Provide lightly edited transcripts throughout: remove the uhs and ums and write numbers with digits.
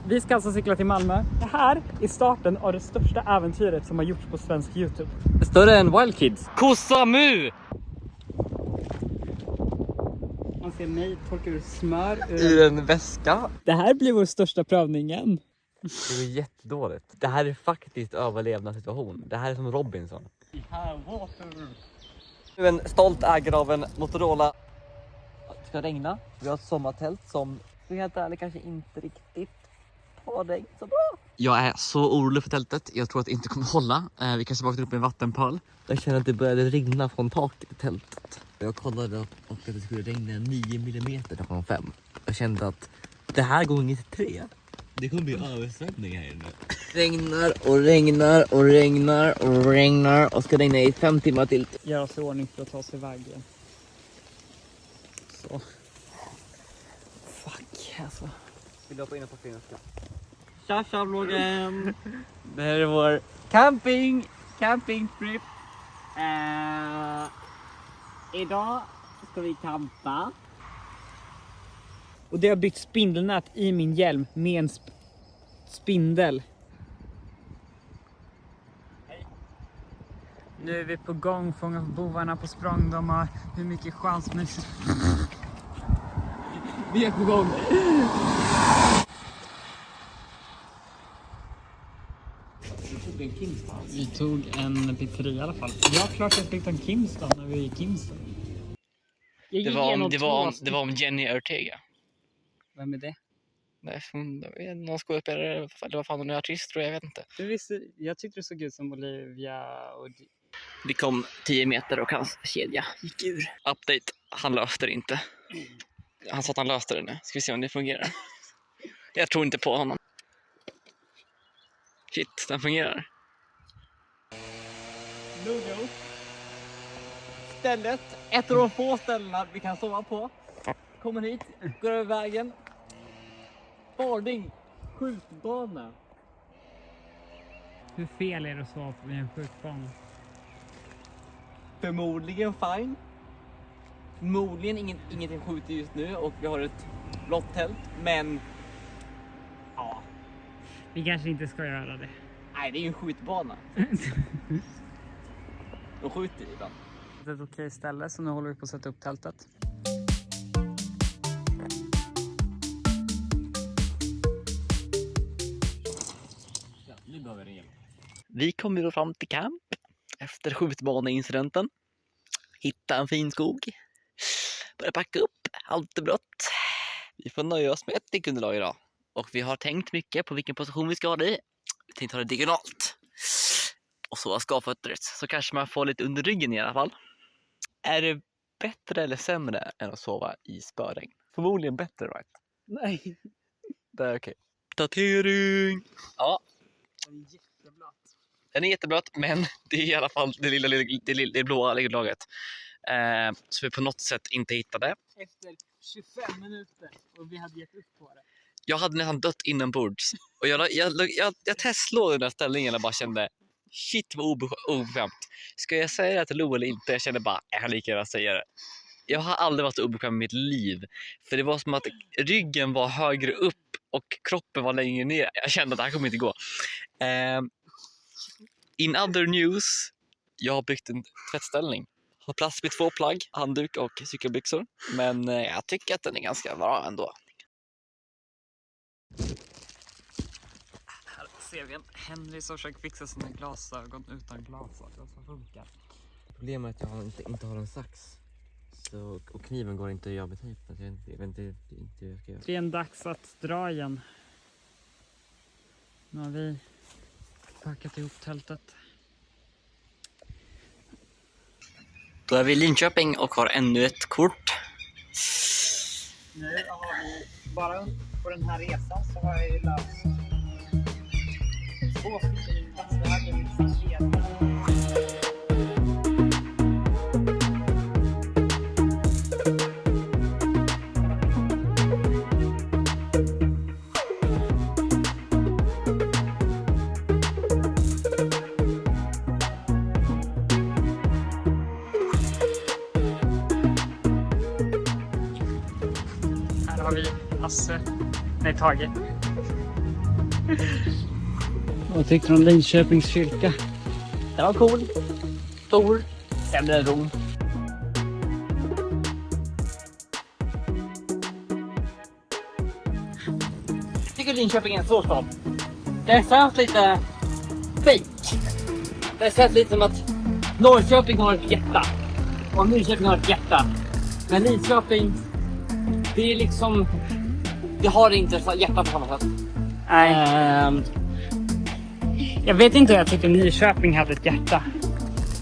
Vi ska alltså cykla till Malmö. Det här är starten av det största äventyret som har gjorts på svensk YouTube. Större än Wild Kids. Kosamu! Man ser mig torka ur smör Ur en väska. Det här blir vår största prövningen. Det går jättedåligt. Det här är faktiskt överlevnadssituation. Det här är som Robinson. Nu är en stolt ägare av en Motorola. Det ska regna. Vi har ett sommartält som, för helt ärligt, kanske inte riktigt har regn så bra. Jag är så orolig för tältet. Jag tror att det inte kommer hålla. Vi kanske vaknar upp med en vattenpöl. Jag känner att det började regna från taket i tältet. Jag kollade och att det skulle regna 9 millimeter från 5. Jag kände att det här gånger 3. Det kommer bli översvämning här inne. Regnar och regnar och regnar och regnar och ska regna i 5 timmar till. Gör oss i ordning för att ta oss iväg igen. Så. Fuck alltså. Vill du hoppa in och packa in och ska? Tja vloggen! Det här är vår campingtrip. Idag ska vi campa. Och det har bytt spindelnät i min hjälm med en spindel. Hej. Nu är vi på gång, fånga bovarna på språng. De har hur mycket chans men... Vi är på gång. Vi tog en pizzeria i alla fall. Jag har klart att vi tog en Kingston när vi är i Kingston. Det var om Jenny Ortega. Vem är det? Nej, någon skådespelare, det var fan någon artist tror jag vet inte. Jag tyckte det såg ut som Olivia och... Vi kom 10 meter och hans kedja gick ur. Update, han löste det inte. Han sa att han löste det nu. Ska vi se om det fungerar. Jag tror inte på honom. Shit, den fungerar. Logo. Stället, ett av de få ställena vi kan sova på. Kommer hit, går över vägen. Barding, skjutbana. Hur fel är det att sova på en skjutbana? Förmodligen fine. Förmodligen ingenting skjuter just nu och vi har ett blått tält. Men Ja. Vi kanske inte ska göra det. nej, det är ju en skjutbana. De skjuter ibland. Det är ett okej ställe så nu håller vi på att sätta upp tältet. Vi kommer då fram till camp efter skjutbaneincidenten. Hitta en fin skog. Börja packa upp. Allt är brått. Vi får nöja oss med ett däckunderlag idag. Och vi har tänkt mycket på vilken position vi ska ha det i. Vi tänkte ha det diagonalt. Och så skavföttret. Så kanske man får lite under ryggen i alla fall. Är det bättre eller sämre än att sova i spöregn? Förmodligen bättre, right? Nej. Det är okej. Datering! Ja. Den är jätteblöt. Den är jätteblöt, men det är i alla fall det blåa lägglaget. Så vi på något sätt inte hittade. Efter 25 minuter och vi hade gett upp på det. Jag hade nästan dött inombords. Och jag testlade den där ställningen och bara kände shit vad obekvämt. Ska jag säga det till Lo eller inte? Jag kände bara, jag kan lika gärna säga det. Jag har aldrig varit så obekväm i mitt liv. För det var som att ryggen var högre upp och kroppen var längre ner. Jag kände att det här kommer inte gå. In other news, jag har byggt en tvättställning. Har plats med 2 plagg, handduk och cykelbyxor. Men jag tycker att den är ganska bra ändå. Här ser vi en Henry som försöker fixa sina glasögon utan glasögon som funkar. Problemet är att jag inte har en sax. Så, och kniven går inte att göra med tejp. Jag vet inte hur jag ska göra. Det är en dags att dra igen. Nu har vi packat ihop tältet. Då är vi i Linköping och har ännu ett kort. Nu har vi bara på den här resan så har jag ju löst 2 stycken platser. Det här blir min tredje. Här har vi Tage. Vad tyckte du om Linköpings kyrka? Den var cool. Stor. Sämre än Rom. Jag tycker Linköping är en svår stad. Det känns lite fake. Det känns lite som att Norrköping har ett hjärta. Och Nyköping har ett hjärta. Men Linköping, det är liksom... Det har inte så hjärta på samma sätt. Nej. Jag vet inte hur jag tyckte Nyköping hade ett hjärta.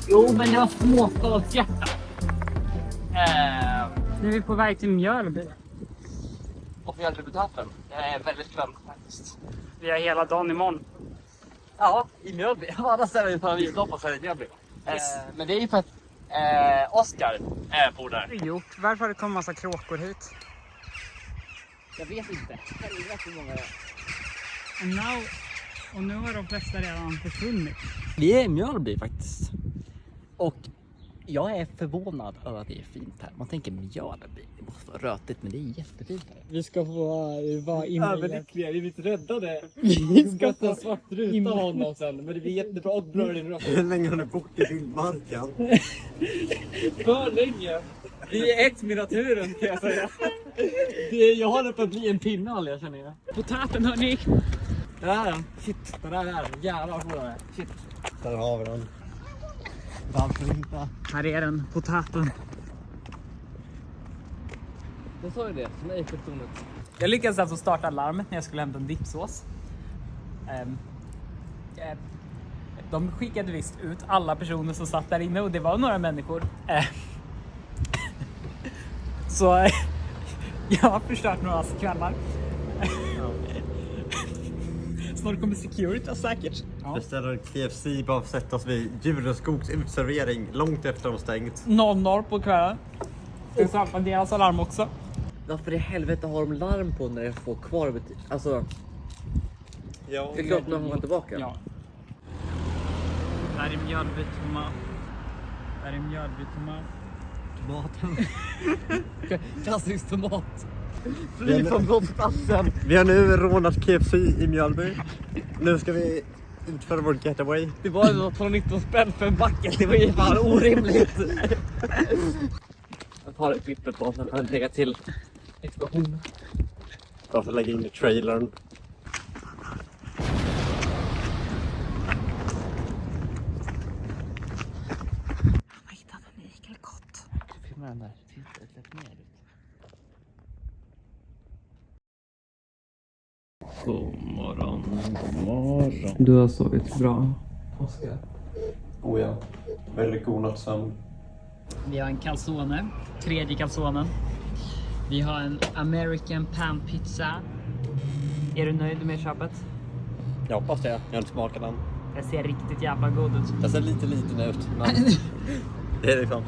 Jo, men det var småstadshjärta. Nu är vi på väg till Mjölby. Och Mjölbytappen. Det är väldigt spännande faktiskt. Vi har hela dagen imorgon. Ja, i Mjölby. Alla ställen för vi stoppar sig i Mjölby. Men det är ju för att Oskar bor där. Gjort. Varför har det kommit massa kråkor hit? Jag vet inte. Helvete hur många det är. Och nu har de flesta redan försvunnit. Vi är i Mjölby faktiskt. Och jag är förvånad över att det är fint här. Man tänker Mjölby, det måste vara rötigt, men det är jättefint här. Vi ska få vara inne. Överlyckliga, vi är lite räddade. Vi ska få en svart ruta av honom sen. Men det blir jättebra och blurry nu. Hur länge har du bott i vildmarken? För länge. Vi är ett med naturen kan jag säga. Jag håller på att bli en pinnhåll, jag känner det. Potaten hörni! Där är den. Shit, den där är den. Jävlar vad cool den är. Shit. Där har vi den. Varför inte? Här är den, potaten. Jag sa ju det, som är Eiffeltornet. Jag lyckades alltså starta larmet när jag skulle hämta en dipsås. De skickade visst ut alla personer som satt där inne och det var några människor. Så jag har förstört några kvällar. Snart kommer Securitas säkert. Ja. Beställer KFC bara för att sätta oss vid Djurskogs utservering långt efter de stängt. 00 på kvällen. Det startar deras alarm också. Varför i helvete har de larm på när jag får kvar butik? Alltså, Ja, det är klart de kommer tillbaka. Ja. Där är Mjölby tomat. Där är Mjölby tomat. tomaten. Klassisk tomat. Fly från brottsplatsen. Vi har nu rånat KFC i Mjölby. Nu ska vi utföra vår getaway. Det var ju 219 spänn för en bucket. Det var ju fan orimligt. Jag tar ett klippet på för att lägga till explosion. Bara för att lägga in i trailern. Jag har hittat en igelkott. Jag filmar den där. Titta lite mer ut. God morgon. God morgon. Du har sovit bra, Oskar. Oh ja. Väldigt god nattsömn. Vi har en calzone, tredje calzonen. Vi har en American pan pizza. Är du nöjd med köpet? Jag hoppas det. Jag har inte smakat den. Det ser riktigt jävla god ut. Den ser lite liten ut. Men det är liksom.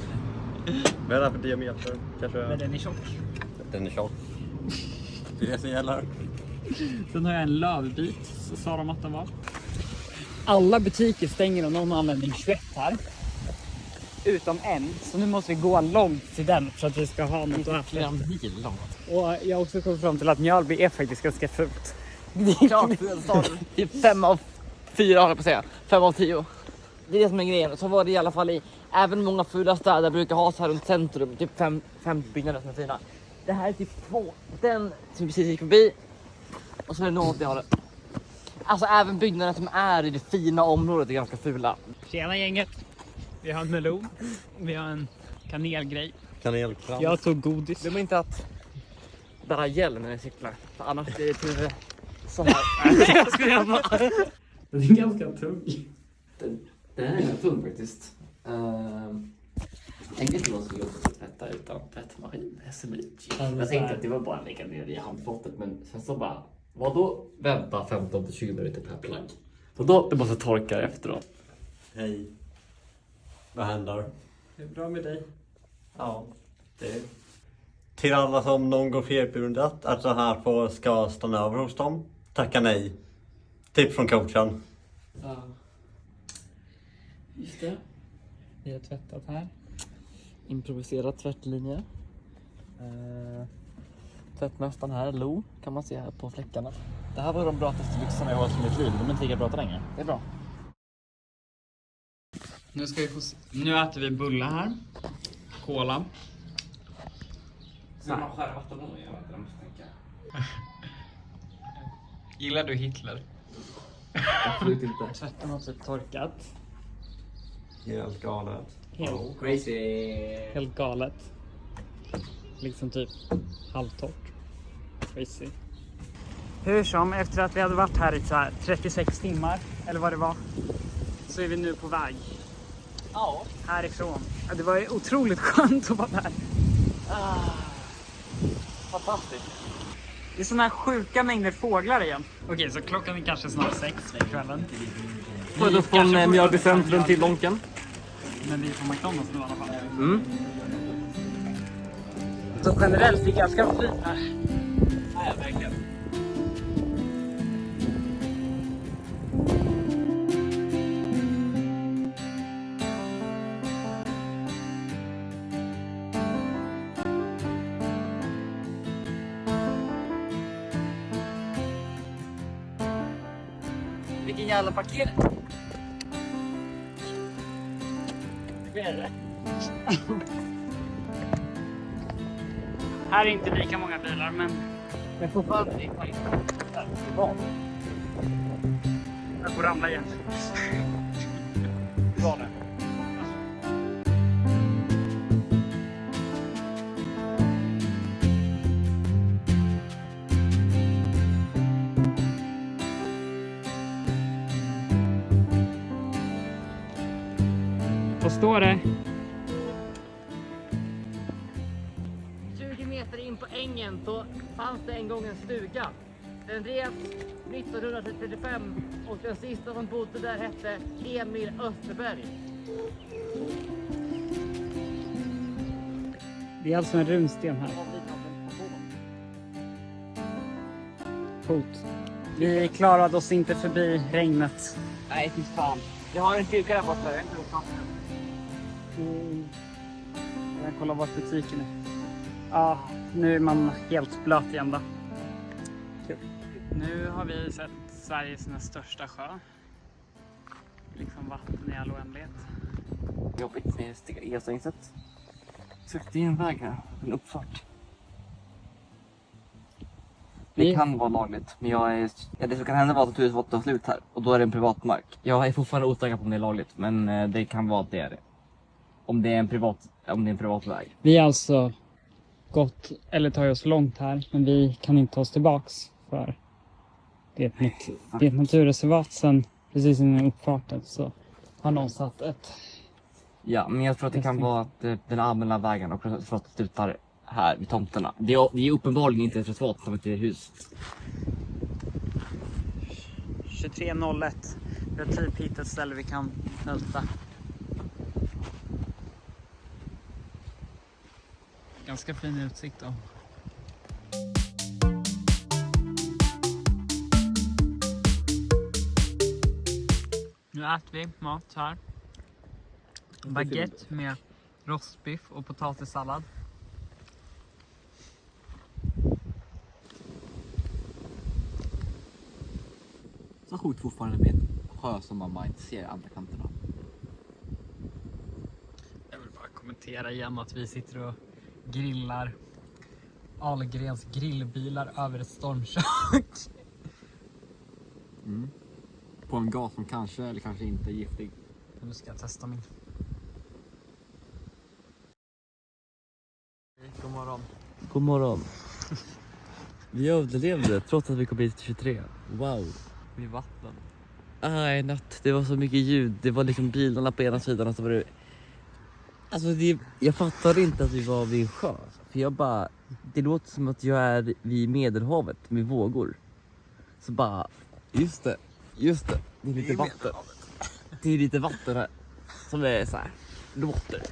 Vad är det för diameter? Kanske... Men den är tjock. Den är tjock. Det är det som gäller. Sen har jag en lövbit, så sa de att den var. Alla butiker stänger av någon anledning 21 här. Utom en, så nu måste vi gå långt till den för att vi ska ha något att äta. mil långt. Och jag har också kommit fram till att Mjölby är faktiskt ganska fult. Klart, det är 5 av 4 håller jag på att säga. 5 av 10. Det är det som är grejen. Så var det i alla fall i även många fula städer brukar ha så här runt centrum. Typ 5 byggnader som är fina. Det här är typ 2. Den som precis gick förbi. Och så är det något jag har det. Alltså även byggnader som är i det fina området är ganska fula. Tjena gänget. Vi har en melon. Vi har en kanelgrej. Kanelkrans. Jag tog godis. Glöm inte att bära hjälm när ni cyklar. För annars blir det typ så här. Jag ska göra. Den är ganska tung. Den är ganska tung faktiskt. Jag tänkte inte att man skulle låta sig tvätta utan tvättmaskin. Jag tänkte att det var bara att lägga ner i handfatet. Men sen så bara, vadå vänta 15-20 minuter per plagg? Vadå? Det måste torka efteråt. Hej. Vad händer? Det är bra med dig. Ja, det. Till alla som någon går erbjudet att så här på ska stanna över hos dem. Tacka nej. Tips från coachen. Ja. Just det. Vi har tvättat här. Improviserad tvättlinje. Tvättmästaren här, Lo, kan man se här på fläckarna. Det här var de bra testbyxorna jag har i mitt liv. De är inte lika bra länge. Det är bra. Nu äter vi bullar här. Cola. Ska man skära vattenmelon? Jag måste tänka. Gillar du Hitler? Absolut inte. Tvätten har typ torkat. Helt galet. Helt galet. Liksom typ halvtorrt. Crazy. Hur som, efter att vi hade varit här i så här 36 timmar, eller vad det var, så är vi nu på väg. Ja. Härifrån. Ja, det var ju otroligt skönt att vara där. Fantastiskt. Det är såna här sjuka mängder fåglar igen. Okej, så klockan är kanske snart 6 på kvällen. Född upp från Mjölby centrum till Donken. Men vi är på McDonalds nu i alla fall. Mm. Så generellt är det ganska fint här. Ja, verkligen. Vilken jävla parkering. Här är inte lika många bilar, men fortfarande är det bra. Jag får ramla igen. Bra nu. Vad står det? 20 meter in på ängen så fanns det en gång en stuga. Den revs 1935 och den sista som bodde där hette Emil Österberg. Det är alltså en runsten här. Hot. Vi klarade oss inte förbi regnet. Nej, fy fan. Jag har en kyrka där borta. Jag kollar vart butiken är. Ja, nu är man helt blöt igen då. Kul. Nu har vi sett Sveriges näst största sjö. Liksom vatten i all oändlighet. Jobbigt med E-stängset. Sökte en väg här, en uppfart. Det kan vara lagligt, men det som kan hända var att huset var slut här. Och då är det en privatmark. Jag är fortfarande osäker på om det är lagligt, men det kan vara att det är det. Om det är en privat väg. Vi har alltså gått, eller tagit oss långt här, men vi kan inte ta oss tillbaks för det är ett naturreservat. Sen precis innan uppfarten så har någon satt ett... Ja, men jag tror att det kan vara att den allmänna vägen och reservatet slutar här vid tomterna. Det är uppenbarligen inte ett reservat som ett hus. 23.01. Vi har typ hittat ett ställe vi kan tälta. Ganska fin utsikt då. Nu äter vi mat här. Baguette med rostbiff och potatissallad. Så sjukt fortfarande med en sjö som man bara inte ser andra kanterna. Jag vill bara kommentera igen att vi sitter och grillar Ahlgrens grillbilar över ett stormkök. På en gas som kanske eller kanske inte är giftig. Nu ska jag testa min. God morgon. God morgon. Vi överlevde trots att vi kom hit till 23. Wow. Vid vatten. I natt. Det var så mycket ljud. Det var liksom bilarna på ena sidan och så var det... Alltså jag fattade inte att vi var vid en sjö. För jag bara... Det låter som att jag är vid Medelhavet med vågor. Så bara... Just det. Det är lite vatten. Det är lite vatten här. Som är så här. Låter.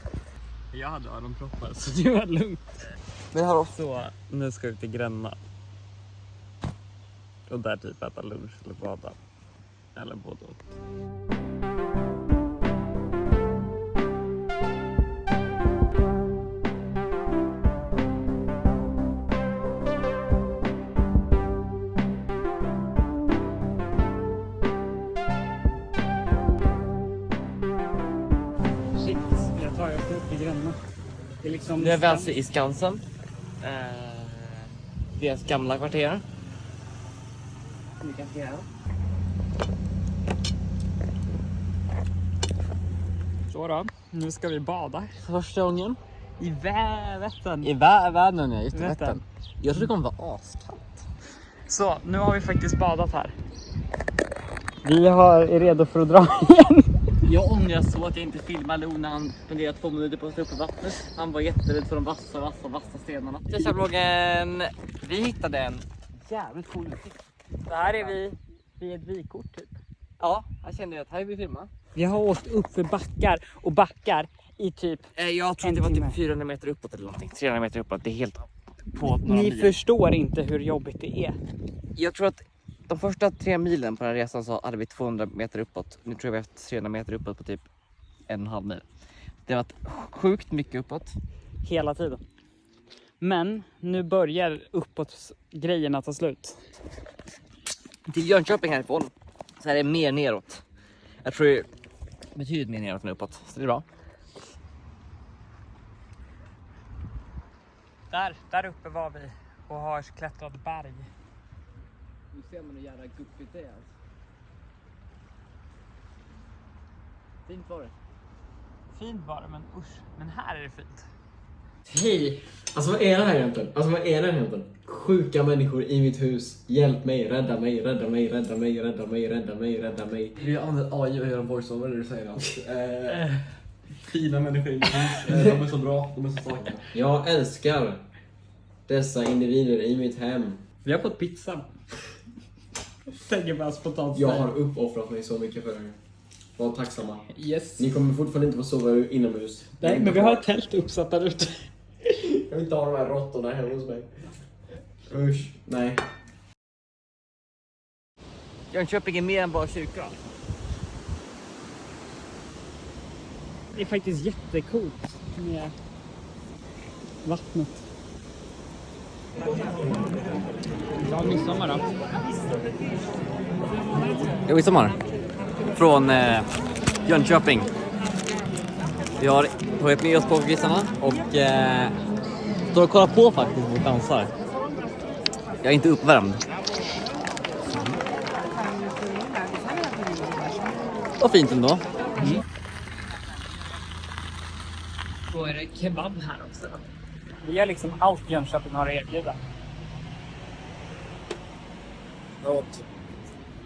Jag hade öronproppar så det var lugnt. Men här också. Så nu ska vi till Gränna. Och där typ äta lunch eller bada. Eller både och. Det är liksom... Nu är vi alltså i Skansen. Deras gamla kvarter. Ni kan se här. Så då, nu ska vi bada. Första gången. I Vättern. I världen, ja. Just det, Vättern. Vättern. Jag tror det kommer vara askallt. Så, nu har vi faktiskt badat här. Vi är redo för att dra igen. Jag ångrar så att jag inte filmade när han spenderade 2 minuter på att stå upp i vattnet. Han var jätterädd för de vassa stenarna. Tjejsavloggen. Vi hittade en jävligt cool utsikt. Det här är vi vid ett vykort typ. Ja, jag kände att här vill vi filma. Vi har åkt upp för backar och backar i typ... Jag tror det var typ 400 meter uppåt eller någonting. 300 meter uppåt, det är helt på några Ni mil. förstår inte hur jobbigt det är. Jag tror att de första 3 milen på den här resan så hade vi 200 meter uppåt. Nu tror jag vi har haft 300 meter uppåt på typ 1,5 mil. Det har varit sjukt mycket uppåt. Hela tiden. Men nu börjar uppåt grejerna ta slut. Till Jönköping härifrån så är det mer neråt. Jag tror det är betydligt mer neråt än uppåt. Så det är bra. Där uppe var vi och har klättrat berg. Nu ser man hur jävla guppigt det är. Fint var det. Fint var det, men usch. Men här är det fint. Hej! Alltså vad är det här egentligen? Sjuka människor i mitt hus. Hjälp mig, rädda mig, rädda mig, rädda mig, rädda mig, rädda mig, rädda mig. Vi har använt AI och gör en voiceover där du säger att fina människor i mitt hus, de är så bra, de är så starka. Jag älskar dessa individer i mitt hem. Vi har fått pizza. Tänker bara spontant. Jag har uppoffrat mig så mycket för er. Var tacksamma. Yes. Ni kommer fortfarande inte få sova inomhus. Nej, men vi har ett tält uppsatt där ute. Jag vill inte ha de här råttorna hemma hos mig. Usch, nej. Jönköping är mer än bara kyrka. Det är faktiskt jättecoolt med vattnet. Ja, midsommar då. Jo, midsommar. Från Jönköping. Vi har tagit med oss påkgissarna och står och kollar på faktiskt mot dansar. Jag är inte uppvärmd. Och fint ändå. Då är det kebab här också. Vi har liksom allt Jönköping har att erbjuda.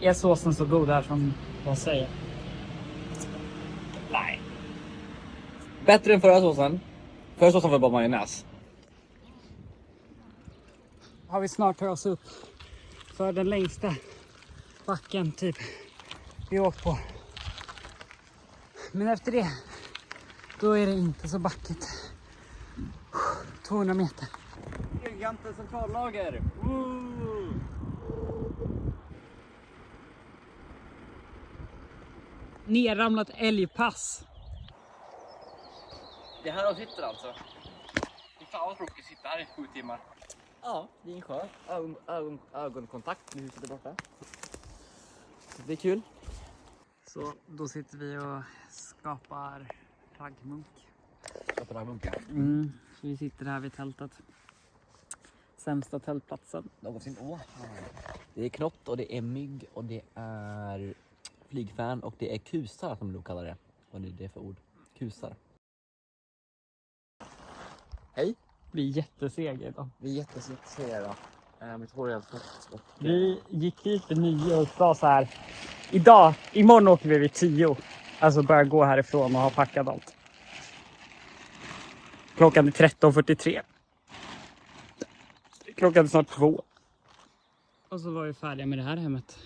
Är såsen så god här som jag säger? Nej. Bättre än förra såsen. Förra såsen var bara majonnäs. Har vi snart tagit oss upp för den längsta backen typ vi åkt på. Men efter det, då är det inte så backigt. 200 meter. Gigantens centrallager. Nerramlat älgpass. Det här sitter alltså. Det är fan vad tråkigt att sitta här i 7 timmar. Ja, det är en sjö. Ögonkontakt med huset där borta. Det är kul. Så då sitter vi och skapar raggmunk. Så vi sitter här vid tältet. Sämsta tältplatsen. Någonsin. Det är knott och det är mygg och det är flygfän och det är kusar som du kallar det. Vad är det för ord? Kusar. Hej. Vi är jättesega idag. Vi är jättesega idag. Mitt hår är helt fett. Vi gick hit vid 9 och sa så här. Imorgon åker vi vid 10. Alltså börja gå härifrån och ha packat allt. Klockan är 13:43. Klockan är snart 2. Och så var vi färdiga med det här hemmet.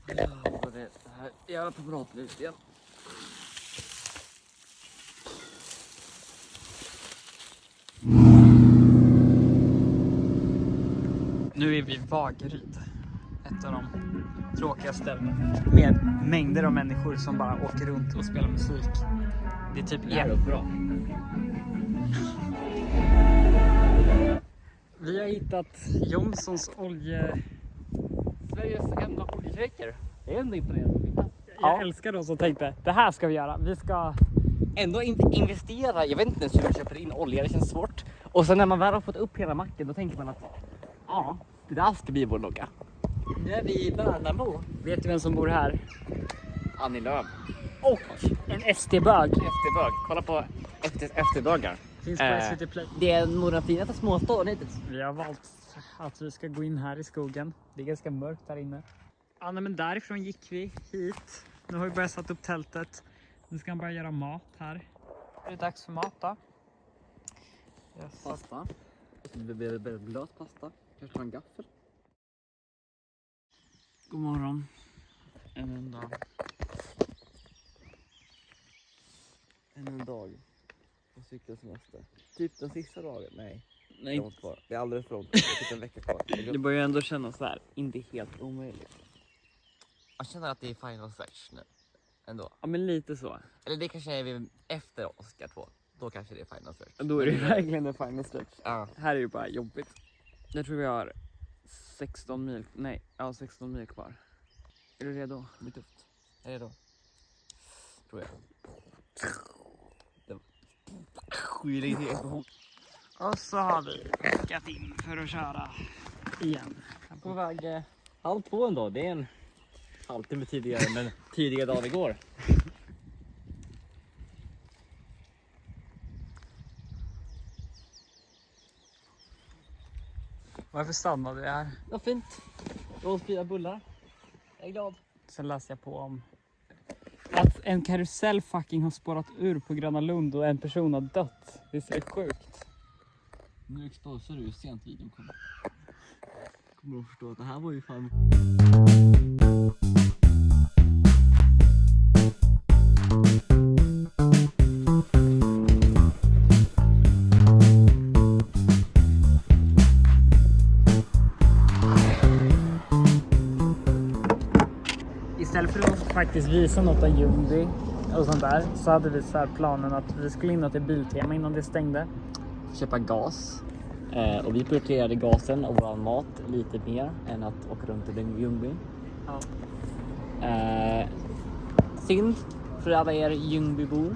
Ja, och det här jävla preparatlivet igen. Nu är vi i Vaggeryd. Ett av de tråkiga ställena. Med mängder av människor som bara åker runt och spelar musik. Det är typ Bra. Vi har hittat Johnsons Sveriges enda oljeschejker. Det är ändå imponerande. Jag älskar de som tänkte, det här ska vi göra. Vi ska ändå investera. Jag vet inte ens hur man köper in olja, det känns svårt. Och sen när man väl har fått upp hela macken, då tänker man att ja, det där ska bli vår logga. Nu är vi i Värnamo. Vet du vem som bor här? Annie Lööf. Och en SD-bög. SD-bög. Kolla på SD-bögar. Finns på SVT Play. Det är nog den finaste småstaden hittills. Vi har valt att vi ska gå in här i skogen. Det är ganska mörkt här inne. Ja, men därifrån gick vi hit. Nu har vi börjat sätta upp tältet. Nu ska han börja göra mat här. Det är dags för mat då. Yes. Pasta. Det blir blöt pasta. Kanske ta en gaffel. God morgon. Ännu en dag. Ännu en dag. På cykelsemester. Typ den sista dagen. Nej. Det är alldeles för långt. Det är typ en vecka kvar. Det börjar ändå kännas så här. Inte helt omöjligt. Jag känner att det är final stretch nu. Ändå. Ja, men lite så. Eller det kanske är efter Oscar 2. Då kanske det är final stretch. Då är det verkligen en final stretch. Ja. Här är ju bara jobbigt. Jag tror vi har 16 mil. Nej, ja 16 mil kvar. Är du redo? Det blir tufft. Är det då? Tror jag. Och så har vi packat in för att köra igen. På väg 1:30 ändå. Det är en halvtimme tidigare, men tidigare dag igår. Varför stannade vi här? Vad fint. Råsfria bullar. Jag är glad. Sen läste jag på om att en karusell fucking har spårat ur på Gröna Lund och en person har dött. Det är sjukt. Nu exposar du hur sent videon kommer. Kommer att förstå att det här var ju fan... Istället för att faktiskt visa något av Ljungby och sånt där så hade vi så här planen att vi skulle in till Biltema innan det stängde. Köpa gas. Och vi prioriterade gasen och vår mat lite mer än att åka runt i Ljungby. Ja. Synd för alla er Ljungbybor.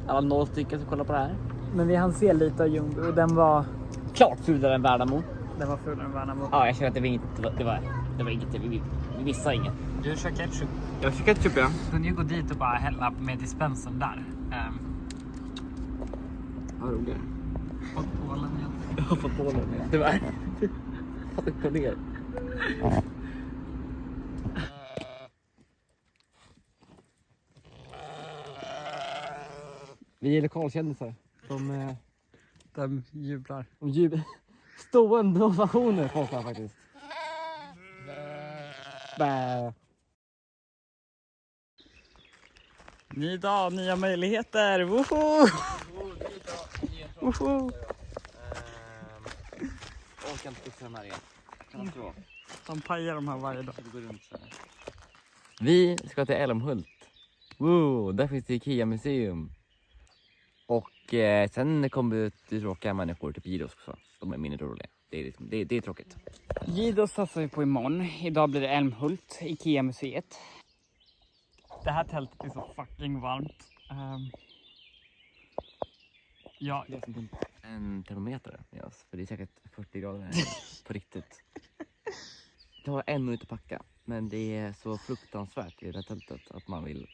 Alla 0 stycken som kollar på det här. Men vi hann se lite av Ljungby och den var Klart fulare än Värnamo. fulare än Värnamo. Ja, jag känner att det var inget. Vi missade inget. Du kör ketchup. Jag kör ketchup, ja. Du kunde ju gå dit och bara hälla med dispensen där. Vad roligt. Fått Polen igen. Jag har fått Polen igen. Tyvärr. Fått upp på ner. Vi är lokalkändisar. De jublar. De jublar. Stående ovationer får man faktiskt. Bä. Ny dag, nya möjligheter. Woho! Woho! Orkar inte fixa den här igen. Katastrof. De pajar de här varje dag. Det går runt så här. Vi ska till Älmhult. Wow, där finns det IKEA-museum. Och sen kommer det tråkiga människor till Gidos också. De är mindre roliga. Det är tråkigt. Gidos satsar vi på imorgon. Idag blir det Älmhult, IKEA-museet. Det här tältet är så fucking varmt. Ja, En termometer med oss, för det är säkert 40 grader här på riktigt. Det har 1 minut att packa, men det är så fruktansvärt i det här tältet att man vill...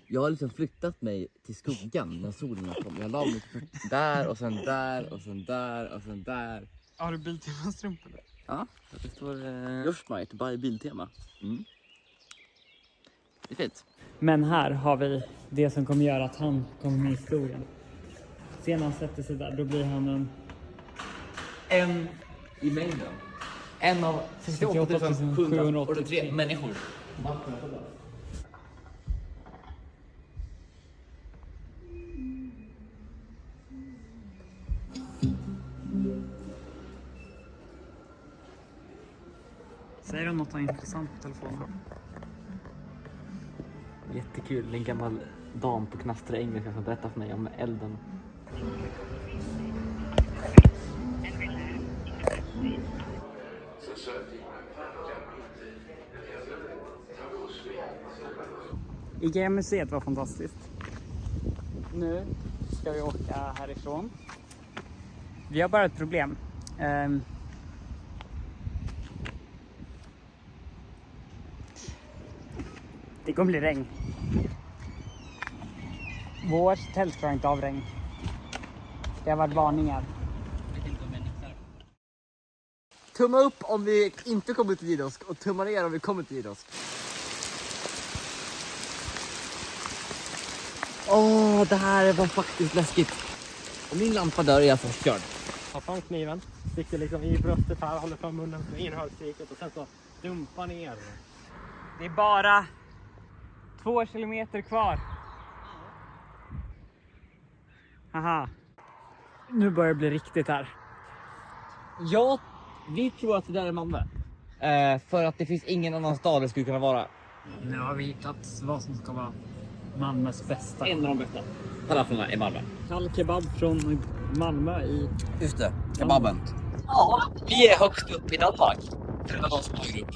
Jag har liksom flyttat mig till skuggan när solen har kommit. Jag la mig där och sen där och sen där och sen där. har du Biltema-strumpor? Ja, det står Just Might by Biltema. Mm. Det är fint. Men här har vi det som kommer göra att han kommer med i historien. Sen han sätter sig där, då blir han En i mängden. En av 68 783 människor. Säger du något intressant på telefonen? Jättekul, en gammal dam på knastra engelska som berättar för mig om elden. IKEA-museet var fantastiskt. Nu ska vi åka härifrån. Vi har bara ett problem. Det kommer bli regn. Vårt tält klarar inte av regn. Det har varit varningar. Tumma upp om vi inte kommer till Gidosk och tumma ner om vi kommer till Gidosk. Det här var faktiskt läskigt. Och min lampa dör är jag förstörd. Ta fram kniven, sticker liksom i bröstet här, håller för munnen in hölstiket och sen så dumpa ner. Det är bara 2 kilometer kvar. Haha. Nu börjar det bli riktigt här. Ja, vi tror att det där är Malmö. För att det finns ingen annan stad det skulle kunna vara. Nu har vi hittat vad som ska vara Malmös bästa. En av de bästa falafelerna i Malmö. Kall kebab från Malmö i... Just det, kebaben. Ja, vi är högst upp i Danmark. För att vara en smågrupp.